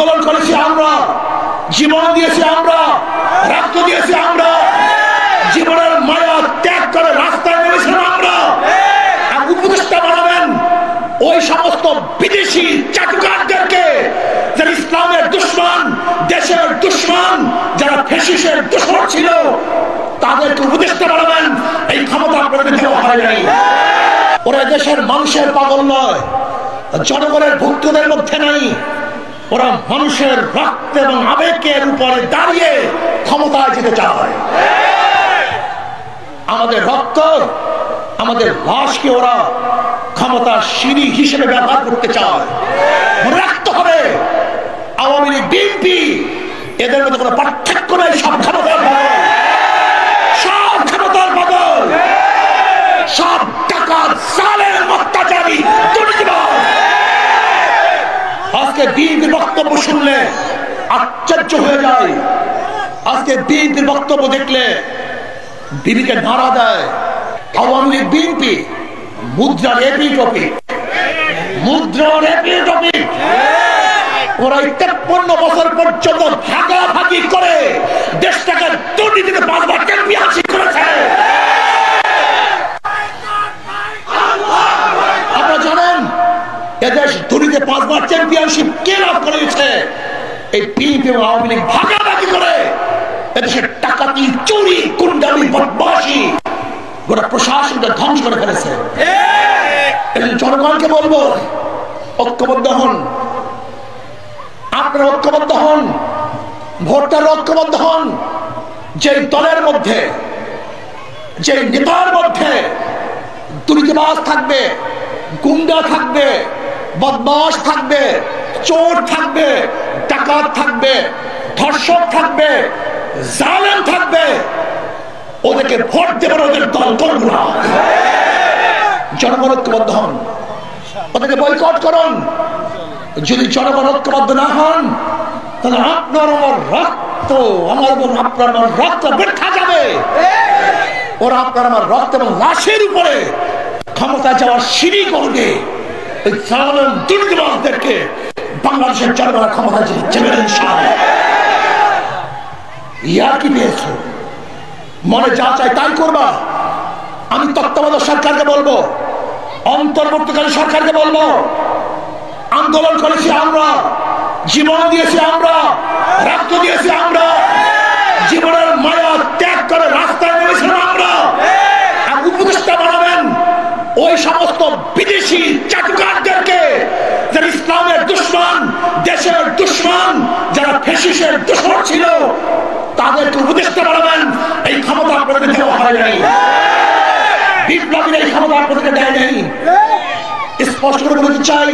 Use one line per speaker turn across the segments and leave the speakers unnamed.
আন্দোলন করেছি আমরা, জীবন দিয়েছি আমরা, রক্ত দিয়েছি আমরা, জীবনের মায়া ত্যাগ করে রাস্তায় নেমেছিলাম আমরা। উপদেষ্টা বানাবেন ওই সমস্ত বিদেশি চাটুকারদেরকে, যারা ইসলামের দুশমন, দেশের দুশমন, যারা ফ্যাসিস্টের দুশমন ছিল, তাদেরকে উপদেষ্টা বানাবেন। এই ক্ষমতা আপনাদের দেওয়া হয় নাই। ওরা দেশের মানুষের পাগল নয়, জনগণের ভক্তদের মধ্যে নাই। ওরা মানুষের রক্ত এবং আবেগের উপরে দাঁড়িয়ে ক্ষমতায় যেতে চায়। আমাদের রক্ত, আমাদের লাশকে ওরা ক্ষমতার সিঁড়ি হিসেবে ব্যবহার করতে চায়। মনে রাখতে হবে, আওয়ামী লীগ, বিএনপি এদের মধ্যে কোনো পার্থক্য নেই। সব ক্ষমতার বদল, সব ক্ষমতার বদল, সব ডাকাত, জালেম, অত্যাচারী, দুর্নীতিবাজ। আজকে বিএনপির বক্তব্য শুনলে আশ্চর্য হয়ে যায়। আজকে বিএনপির বক্তব্য দেখলে বিবিকে নাড়া দেয়। আওয়ামী লীগ, বিএনপি মুদ্রার এপি টপিক, মুদ্রার এপি টপিক। ওরা 53 বছর পর্যন্ত ভাগাভাগি করে দেশটাকে দুর্নীতিতে 5 বার চ্যাম্পিয়নশিপ করেছে। আপনারা জানেন এদেশ দুর্নীতিতে 5 বার চ্যাম্পিয়নশিপ কে লাভ করেছে? এই বিএনপি এবং আওয়ামী লীগ ভাগাভাগি করে এদেশের টাকাতি, চুরি, গুন্ডামি, বদমাশি গোটা প্রশাসনকে ধ্বংস করে ফেলেছে। জনগণকে বলবো, ঐক্যবদ্ধ হন। আপনারা ঐক্যবদ্ধ হন, ভোটার ঐক্যবদ্ধ হন। যে দলের মধ্যে, যে নেতার মধ্যে দুর্নীতিবাজ থাকবে, গুন্ডা থাকবে, বদমাশ থাকবে, চোর থাকবে, ডাকাত থাকবে, ধর্ষক থাকবে, জালেম থাকবে, ওদেরকে ভোট দেবেন, ওদের দল করব না। জনগণ ঐক্যবদ্ধ হন, ওদেরকে বয়কট করুন। যদি জনগণ ঐক্যবদ্ধ না হন, তাহলে আপনার আমার রক্ত, আপনার আমার রক্ত বৃথা যাবে। ওরা আপনার আমার রক্ত এবং লাশের উপরে ক্ষমতা যাওয়ার সিঁড়ি করবে। ওই জালেম দুর্নীতিবাজদেরকে বাংলাদেশের জনগণ ক্ষমতা যাবে ইনশাআল্লাহ। ইয়ার কি পেয়েছ? মনে যা চাই তাই করবা। আমি তত্ত্বাবধায়ক সরকারকে বলবো, অন্তর্বর্তীকালী সরকারকে বলবো, আন্দোলন করেছি আমরা, জীবন দিয়েছি আমরা, রক্ত দিয়েছি আমরা, জীবনের মায়া ত্যাগ করে রাস্তায় নেমেছিলাম আমরা। উপদেষ্টা বানাবেন ওই সমস্ত বিদেশি চাটুকারদেরকে, যারা ইসলামের দুশমন, দেশের দুশমন, যারা ফ্যাসিস্টের দুশমন ছিল, তাদেরকে উপদেষ্টা বানাবেন। এই ক্ষমতা আপনাদের দেওয়া হয় নাই। বিপ্লবীরা এই ক্ষমতা আপনাদেরকে দেয় নাই। স্পষ্ট করে বলতে চাই,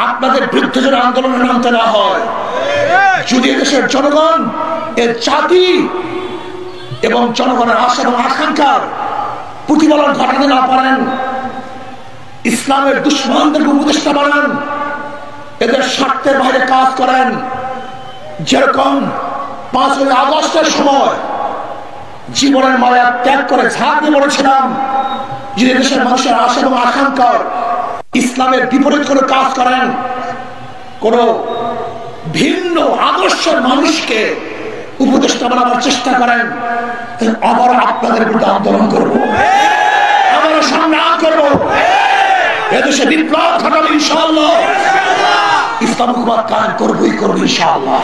আপনাদের বিরুদ্ধে যেন আন্দোলনে নামতে না হয়। যদি দেশের জনগণ, এর জাতি এবং জনগণের আশা এবং আকাঙ্ক্ষার প্রতিফলন ঘটাতে না পারেন, ইসলামের দুশমনদেরকে উপদেষ্টা বানান, এদের স্বার্থের বাইরে কাজ করেন। যেরকম 5ই আগস্টের সময় জীবনের মায়া ত্যাগ করে ঝাঁপিয়ে পড়েছিলাম, যদি দেশের মানুষের আশা এবং আকাঙ্ক্ষার ইসলামের বিপরীত কোনো কাজ করেন, কোন ভিন্ন আদর্শের মানুষকে উপদেষ্টা বানাবার চেষ্টা করেন, আবার আপনাদের বিরুদ্ধে আন্দোলন করবো, আবার সংগ্রাম করবো। এদেশে বিপ্লব ঘটাবো ইনশাআল্লাহ, ইসলাম হুকুমত কায়েম করবোই করবো ইনশাআল্লাহ।